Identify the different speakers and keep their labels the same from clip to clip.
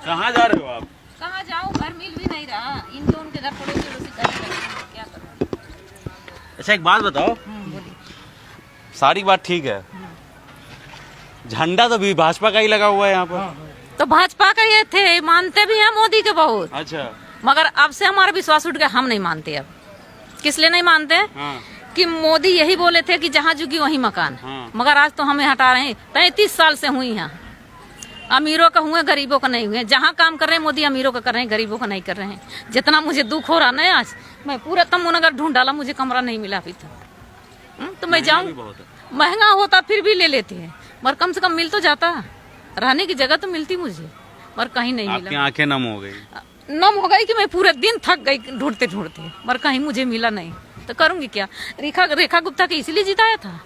Speaker 1: कहाँ जा रहे हो आप?
Speaker 2: कहाँ जाऊँ, घर मिल भी नहीं रहा। इनके उनके घर पड़ोसी क्या करूँ।
Speaker 1: अच्छा एक बात बताओ,
Speaker 2: बोलिए।
Speaker 1: सारी बात ठीक है, झंडा तो भी भाजपा का ही लगा हुआ है यहाँ पर।
Speaker 2: तो भाजपा का ये थे, मानते भी हैं मोदी के बहुत,
Speaker 1: अच्छा,
Speaker 2: मगर अब से हमारा विश्वास उठ गया, हम नहीं मानते। अब किस लिए नहीं मानते?
Speaker 1: हाँ।
Speaker 2: कि मोदी यही बोले थे कि जहाँ झुकी वहीं मकान,
Speaker 1: हाँ।
Speaker 2: मगर आज तो हमें हटा रहे हैं। 33 साल से हुई यहाँ, अमीरों का हुए, गरीबों का नहीं हुए। जहाँ काम कर रहे हैं मोदी अमीरों का कर रहे हैं, गरीबों का नहीं कर रहे हैं। जितना मुझे दुख हो रहा ना आज, मैं पूरा तमुनगर ढूंढ डाला, मुझे कमरा नहीं मिला अभी तक। तो मैं जाऊँ, महंगा होता फिर भी ले लेते हैं, मगर कम से कम मिल तो जाता, रहने की जगह तो मिलती मुझे, मगर कहीं नहीं मिला।
Speaker 1: आपकी आंखें नम हो गई?
Speaker 2: नम हो गई कि मैं पूरे दिन थक गई ढूंढते ढूंढते, मगर कहीं मुझे मिला नहीं। तो करूंगी क्या? रेखा गुप्ता के इसीलिए जिताया था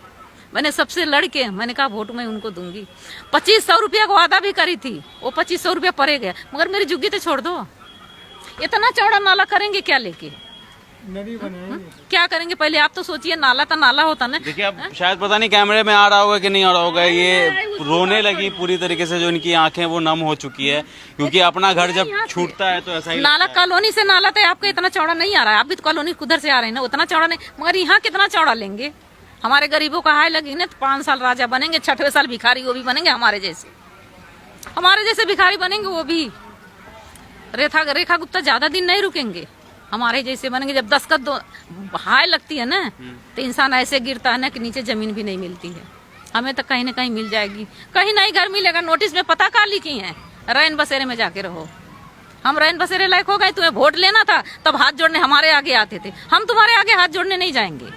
Speaker 2: मैंने, सबसे लड़के। मैंने कहा वोट मैं उनको दूंगी। 2500 रुपया का वादा भी करी थी, वो 2500 रुपया पड़े गया, मगर मेरी झुग्गी तो छोड़ दो। इतना चौड़ा नाला करेंगे क्या लेके? क्या करेंगे? पहले आप तो सोचिए, नाला तो नाला होता ना।
Speaker 1: देखिए अब शायद पता नहीं कैमरे में आ रहा होगा कि नहीं आ रहा होगा, ये रोने लगी पूरी तरीके से, जो इनकी आंखें वो नम हो चुकी है, क्योंकि अपना घर जब छूटता है तो ऐसा ही
Speaker 2: नाला कॉलोनी से नाला तो आपका इतना चौड़ा नहीं आ रहा है। आप भी तो कॉलोनी उधर से आ रहे हैं ना, उतना चौड़ा नहीं, मगर यहाँ कितना चौड़ा लेंगे? हमारे गरीबों का हाय लगी ना, तो 5 साल राजा बनेंगे, 6वें साल भिखारी, वो भी बनेंगे हमारे जैसे भिखारी बनेंगे वो भी। रेखा गुप्ता ज्यादा दिन नहीं रुकेंगे, हमारे जैसे बनेंगे। जब 10 का हाय लगती है ना, तो इंसान ऐसे गिरता है ना कि नीचे जमीन भी नहीं मिलती है। हमें तो कहीं ना कहीं मिल जाएगी, कहीं नहीं घर मिलेगा। नोटिस में पता कहाँ लिखी है? रैन बसेरे में जाके रहो। हम रैन बसेरे लायक हो गए? तुम्हें वोट लेना था तब हाथ जोड़ने हमारे आगे आते थे, हम तुम्हारे आगे हाथ जोड़ने नहीं जाएंगे।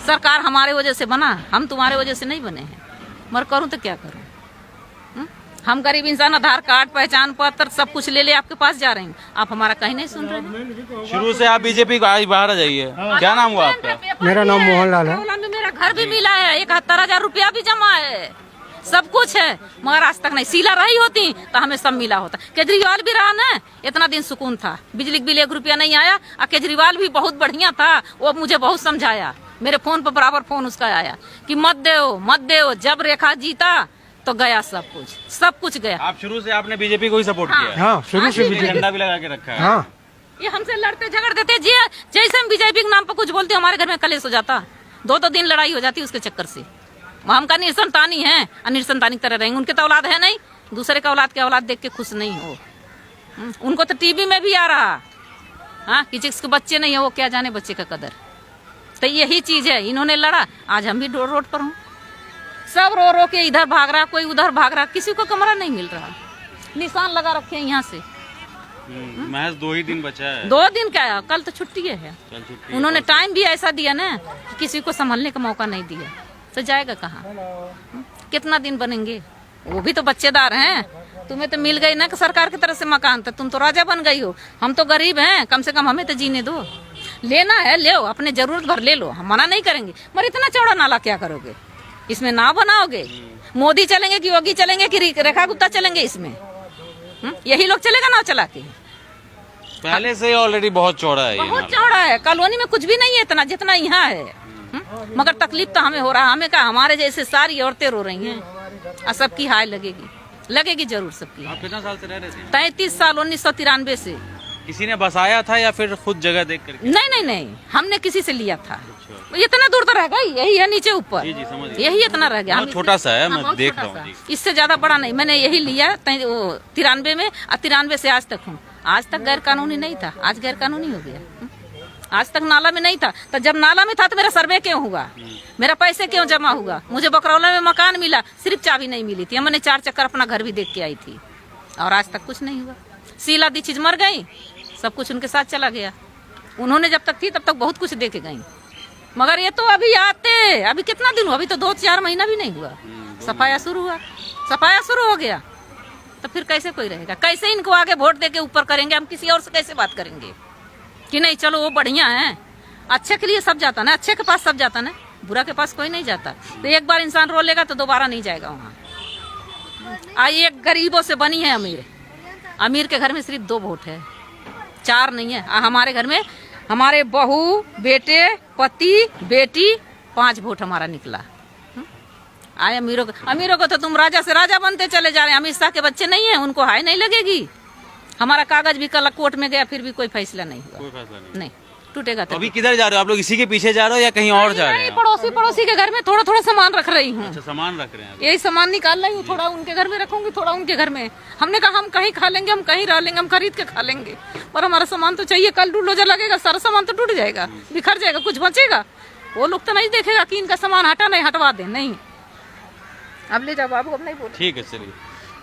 Speaker 2: सरकार हमारे वजह से बना, हम तुम्हारे वजह से नहीं बने हैं, मगर करूं तो क्या करूं? हम गरीब इंसान, आधार कार्ड, पहचान पत्र सब कुछ ले आपके पास जा रहे हैं, आप हमारा कहीं नहीं सुन रहे हैं।
Speaker 1: शुरू से आप बीजेपी को आज बाहर आ जाइए। क्या नाम हुआ आपका?
Speaker 3: मेरा नाम मोहनलाल है।
Speaker 2: मेरा घर भी मिला है, 71,000 रुपया भी जमा है, सब कुछ है, मगर आज तक नहीं। सीला रही होती तो हमें सब मिला होता। केजरीवाल भी रहा ना, इतना दिन सुकून था, बिजली बिल 1 रुपया नहीं आया। और केजरीवाल भी बहुत बढ़िया था, वो मुझे बहुत समझाया। मेरे फोन पर बराबर फोन उसका आया कि मत दो। जब रेखा जीता तो गया सब कुछ गया।
Speaker 1: आप शुरू से आपने बीजेपी को ही सपोर्ट किया है?
Speaker 3: हाँ, शुरू से बीजेपी।
Speaker 1: झंडा भी लगा के रखा है।
Speaker 3: हाँ,
Speaker 2: ये हमसे लड़ते झगड़ते थे जी, जैसे हम बीजेपी के नाम पर कुछ बोलते हमारे घर में कलेश हो जाता, 2 दिन लड़ाई हो जाती उसके चक्कर से। हम का निसंतानी है, निसंतानी की तरह रहेंगे। उनके तो औलाद है नहीं, दूसरे का औलाद देख के खुश नहीं हो। उनको तो टीवी में भी आ रहा, हाँ, कि जिसके बच्चे नहीं है वो क्या जाने बच्चे का कदर। तो यही चीज है, इन्होंने लड़ा, आज हम भी रोड पर हूँ। सब रो के इधर भाग रहा, कोई उधर भाग रहा, किसी को कमरा नहीं मिल रहा। निशान लगा रखे हैं यहाँ से।
Speaker 1: महज 2 ही दिन बचा है।
Speaker 2: 2 दिन क्या, कल तो छुट्टी है। उन्होंने टाइम भी ऐसा दिया ना कि किसी को संभलने का मौका नहीं दिया, तो जाएगा कहाँ? कितना दिन बनेंगे? वो भी तो बच्चेदार हैं। तुम्हें तो मिल गई ना कि सरकार की तरफ से मकान, तो तुम तो राजा बन गई हो, हम तो गरीब हैं, कम से कम हमें तो जीने दो। लेना है ले, अपने जरूरत भर ले लो, हम मना नहीं करेंगे, मगर इतना चौड़ा नाला क्या करोगे? इसमें ना बनाओगे? मोदी चलेंगे कि योगी चलेंगे कि रेखा गुप्ता चलेंगे इसमें? यही लोग चलेगा ना चला के?
Speaker 1: पहले से ऑलरेडी बहुत चौड़ा है,
Speaker 2: बहुत चौड़ा है। कॉलोनी में कुछ भी नहीं है इतना जितना यहाँ है। मगर तकलीफ तो हमें हो रहा है। हमें क्या, हमारे जैसे सारी औरतें रो रही हैं, और सबकी हाय लगेगी जरूर सबकी।
Speaker 1: आप कितना साल से रह रहे थे?
Speaker 2: 33 साल, 1993 से।
Speaker 1: किसी ने बसाया था या फिर खुद जगह देख करके?
Speaker 2: नहीं, हमने किसी से लिया था। इतना दूर तो रह गई, यही है नीचे ऊपर, यही इतना रह गया।
Speaker 1: छोटा सा है, मैं देख रहा हूँ।
Speaker 2: इससे ज्यादा बड़ा नहीं, मैंने यही लिया 93 में, और 93 से आज तक हूँ। आज तक गैर कानूनी नहीं था, आज गैर कानूनी हो गया। आज तक नाला में नहीं था, तो जब नाला में था तो मेरा सर्वे क्यों हुआ? मेरा पैसे क्यों जमा हुआ? मुझे बकरौला में मकान मिला, सिर्फ चाबी नहीं मिली थी। मैंने 4 चक्कर अपना घर भी देख के आई थी, और आज तक कुछ नहीं हुआ। शीला दीक्षित मर गई, सब कुछ उनके साथ चला गया। उन्होंने जब तक थी तब तक बहुत कुछ देके गई, मगर ये तो अभी आते, अभी कितना दिन हुआ? अभी तो 2-4 महीना भी नहीं हुआ, सफाया शुरू हो गया। तो फिर कैसे कोई रहेगा? कैसे इनको आगे वोट देके ऊपर करेंगे? हम किसी और से कैसे बात करेंगे कि नहीं चलो वो बढ़िया है? अच्छे के लिए सब जाता ना, अच्छे के पास सब जाता ना, बुरा के पास कोई नहीं जाता। तो एक बार इंसान रो लेगा तो दोबारा नहीं जाएगा वहाँ। एक गरीबों से बनी है अमीर के घर में सिर्फ 2 वोट है, 4 नहीं है। हमारे घर में हमारे बहू, बेटे, पति, बेटी, 5 वोट हमारा निकला। आए अमीरों को तो तुम राजा से राजा बनते चले जा रहे हैं। अमित शाह के बच्चे नहीं है, उनको हाय नहीं लगेगी। हमारा कागज भी कल कोर्ट में गया, फिर भी कोई फैसला नहीं हुआ।
Speaker 1: कोई फैसला
Speaker 2: नहीं टूटेगा
Speaker 1: तो अभी किधर जा रहे हो आप लोग? इसी के पीछे जा रहे हो या कहीं और जा रहे हैं?
Speaker 2: पड़ोसी के घर में थोड़ा थोड़ा सामान रख रही हूँ।
Speaker 1: अच्छा, सामान रख रहे हैं।
Speaker 2: यही सामान निकाल रही हूँ, थोड़ा उनके घर में रखूंगी, थोड़ा उनके घर में। हमने कहा हम कहीं खा लेंगे, हम कहीं रह लेंगे, हम खरीद के खा लेंगे, पर हमारा सामान तो चाहिए। कल बुलडोजर लगेगा, सारा सामान तो टूट जाएगा, बिखर जाएगा, कुछ बचेगा? वो लोग तो नहीं देखेगा कि इनका सामान हटा नहीं, हटवा दे नहीं। अब ले जाओ बाबू, अब नहीं बोल।
Speaker 1: ठीक है, चलिए।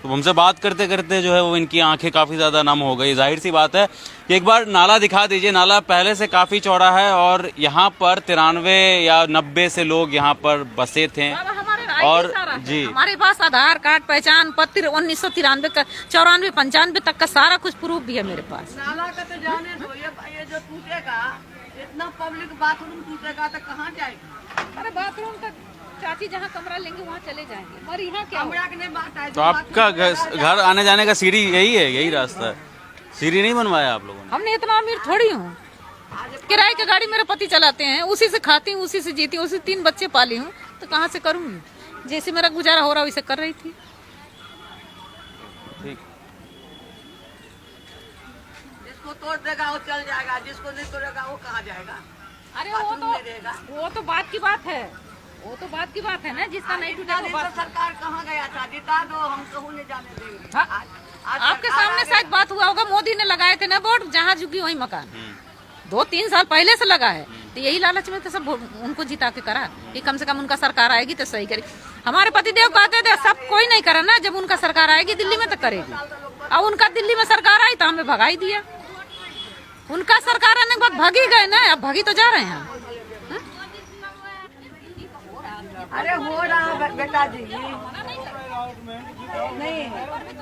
Speaker 1: तो हमसे बात करते करते जो है वो इनकी आंखें काफ़ी ज़्यादा नम हो गई। जाहिर सी बात है कि एक बार नाला दिखा दीजिए। नाला पहले से काफ़ी चौड़ा है और यहाँ पर 93 या 90 से लोग यहाँ पर बसे थे। और जी,
Speaker 2: हमारे पास आधार कार्ड, पहचान पत्र 1993 का, 94 95 तक का सारा कुछ प्रूफ भी है मेरे पास।
Speaker 4: नाला का तो जाने दो, ये जो टूटेगा, इतना पब्लिक बाथरूम टूटेगा तो कहाँ जाएगी?
Speaker 2: अरे बाथरूम तक चाची जहाँ कमरा लेंगे वहाँ चले जाएंगे, और यहाँ क्या?
Speaker 4: कमरा के नहीं बात है।
Speaker 1: तो आपका घर आने जाने का सीढ़ी यही है, यही रास्ता है? सीढ़ी नहीं बनवाया आप लोगों ने?
Speaker 2: हमने इतना अमीर थोड़ी हूँ। किराए की गाड़ी मेरे पति चलाते हैं, उसी से खाती हूँ, उसी से जीती हूँ, उसी 3 बच्चे पाली हूँ, तो कहाँ से करूँगी? जैसे मेरा गुजारा हो रहा वैसे कर रही थी।
Speaker 1: ठीक।
Speaker 4: जिसको तोड़ देगा वो चल जाएगा, जिसको नहीं तोड़ेगा वो कहाँ जाएगा?
Speaker 2: अरे वो तो बात की बात है, वो तो बात की बात है ना, जिसका नहीं टूटेगा वो बात।
Speaker 4: सरकार कहाँ गया था? जिता दो, हम कहूँ नहीं जाने देंगे।
Speaker 2: हाँ, आपके सामने शायद बात हुआ होगा, मोदी ने लगाए थे ना वोट, जहाँ झुकी वही मकान। 2-3 साल पहले से लगा है, तो यही लालच में तो सब उनको जिता के करा कि कम से कम उनका सरकार आएगी तो सही करेगी। हमारे पतिदेव कहते थे सब कोई नहीं करा ना, जब उनका सरकार आएगी दिल्ली में तो करेगी। अब उनका दिल्ली में सरकार आई तो हमें भगाई दिया। उनका सरकार आने के बाद भागी गए ना, अब भागी तो जा रहे हैं।
Speaker 4: अरे हो रहा है बेटा जी, नहीं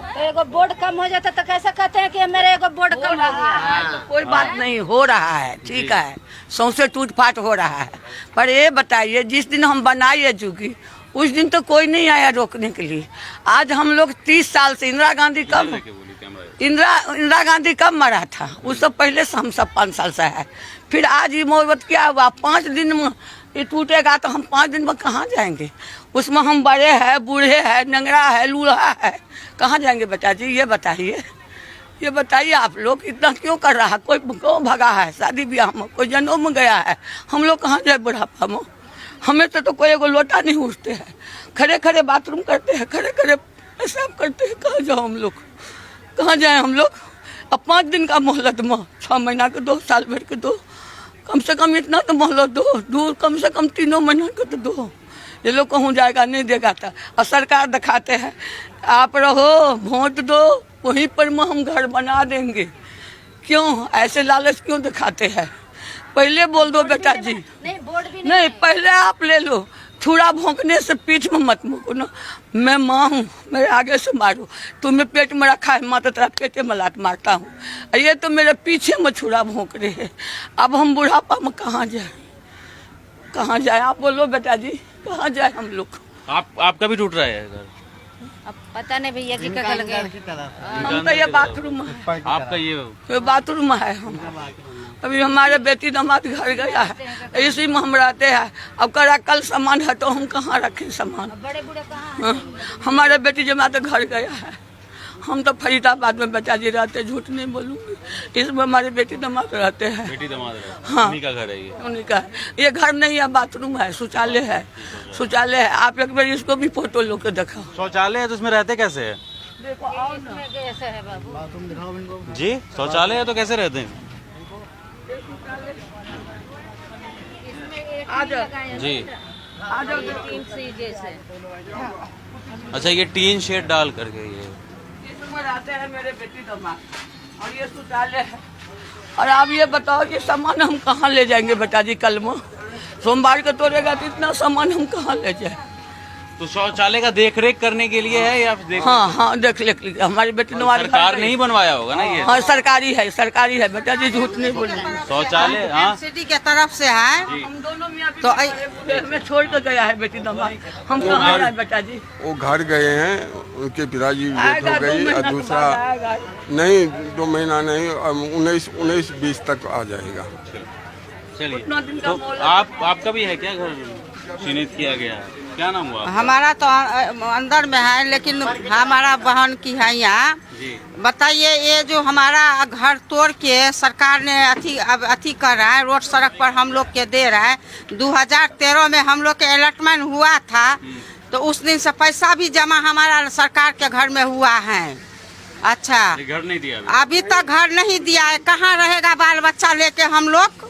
Speaker 5: तो एगो बोर्ड कम हो जाता तो कैसे कहते हैं कि मेरे एगो बोर्ड कम हो गया?
Speaker 4: कोई बात नहीं, हो रहा है, ठीक है, सौंसे टूट फाट हो रहा है। पर ये बताइए, जिस दिन हम बनाए चूंकि उस दिन तो कोई नहीं आया रोकने के लिए। आज हम लोग 30 साल से, इंदिरा गांधी कब मरा था? उससे पहले से हम सब 5 साल से है। फिर आज ये मोहब्बत क्या हुआ? 5 दिन में ये टूटेगा तो हम 5 दिन में कहाँ जाएंगे? उसमें हम बड़े हैं, बूढ़े हैं, नंगरा है, लूल्हा है, कहाँ जाएंगे बेटा जी? ये बताइए आप लोग इतना क्यों कर रहा है? कोई क्यों भगा है शादी ब्याह में? कोई जन्म में गया है? हम लोग कहाँ जाए बुढ़ापा में? हमें तो कोई एगो लोटा नहीं उठते हैं, खड़े खड़े बाथरूम करते हैं, खड़े खड़े पेशाब करते हैं। कहाँ जाओ हम लोग? कहाँ जाए हम लोग? अब 5 दिन का मोहलत में 6 महीना के 2, साल भर के 2, कम से कम इतना तो मोहलत दो, दूर कम से कम 3 महीना के तो दो। ये लोग कहूँ जाएगा, नहीं देगा था। और सरकार दिखाते हैं आप रहो, वोट दो, वहीं पर में हम घर बना देंगे। क्यों ऐसे लालच क्यों दिखाते हैं? पहले बोल दो बेटा जी, नहीं पहले आप ले लो। छुरा भोंकने से पीठ में मत मुको ना। मैं माँ हूँ, मेरे आगे से मारो। तुम्हें पेट में रखा है, माँ तो तेरा पेटे में लात मारता हूँ। ये तो मेरे पीछे में छुरा भोंक रहे हैं। अब हम बुढ़ापा में कहाँ जाए? कहाँ जाए आप बोलो बेटा जी, कहाँ जाए हम लोग?
Speaker 1: आपका भी टूट रहा है घर?
Speaker 5: अब पता नहीं भैया जी का लगे।
Speaker 4: हम तो ये बाथरूम है,
Speaker 1: आपका ये
Speaker 4: बाथरूम है। हम अभी हमारे बेटी दामाद घर गया है, इसी में हम रहते हैं। अब करा कल सामान है तो हम कहाँ रखें सामान?
Speaker 5: बड़े बूढ़े कहाँ?
Speaker 4: हमारे बेटी जमा तो घर गया है। हम तो फरीदाबाद में बेटा जी रहते, झूठ नहीं बोलूँगी। इसमें हमारे बेटी दामाद रहते हैं।
Speaker 1: बेटी दामाद रहते?
Speaker 4: हाँ,
Speaker 1: उन्हीं का घर है ये?
Speaker 4: उन्हीं का है। ये घर नहीं है, बाथरूम है, शौचालय है, शौचालय है। आप एक बार इसको भी फोटो लो के दिखाओ।
Speaker 1: शौचालय है तो उसमें रहते कैसे है?
Speaker 5: इसमें कैसे है बाबू?
Speaker 1: जी शौचालय है तो कैसे रहते हैं? जी अच्छा, ये टीन शेड डाल करके ये
Speaker 4: इसमें रहते हैं मेरे बेटी दामाद, और ये शौचालय है। और आप ये बताओ कि सामान हम कहाँ ले जाएंगे बेटा जी? कल में सोमवार को तोड़ेगा तो इतना सामान हम कहाँ ले जाए?
Speaker 1: तो शौचालय का देख रेख करने के लिए है या देख?
Speaker 4: हाँ देख ले हमारी बेटी दामाद
Speaker 1: सरकार नहीं बनवाया होगा ना ये?
Speaker 4: हाँ सरकारी है बेटा जी, झूठ नहीं बोलेंगे।
Speaker 1: शौचालय हाँ
Speaker 6: सिटी के तरफ से है।
Speaker 4: हम दोनों तो हमें छोड़ कर गया है बेटी दामाद, हम कहाँ जाए बेटा जी?
Speaker 7: वो घर गए हैं, उनके पिताजी डेथ हो गई। और दूसरा नहीं 2 महीना नहीं, 19-20 तक आ जाएगा।
Speaker 1: चलिए, तो आपका भी है क्या घर चिन्हित किया गया है? क्या नाम हुआ आपका?
Speaker 6: हमारा तो अंदर में है, लेकिन हमारा बहन की है यहाँ।
Speaker 1: जी
Speaker 6: बताइए, ये जो हमारा घर तोड़ के सरकार ने अथी कर रहा है, रोड सड़क पर हम लोग के दे रहा है। 2013 में हम लोग के अलॉटमेंट हुआ था, तो उस दिन से पैसा भी जमा हमारा सरकार के घर में हुआ है। अच्छा,
Speaker 1: ये घर नहीं दिया अभी।
Speaker 6: अभी तक घर नहीं दिया है, कहाँ रहेगा बाल बच्चा लेके हम लोग?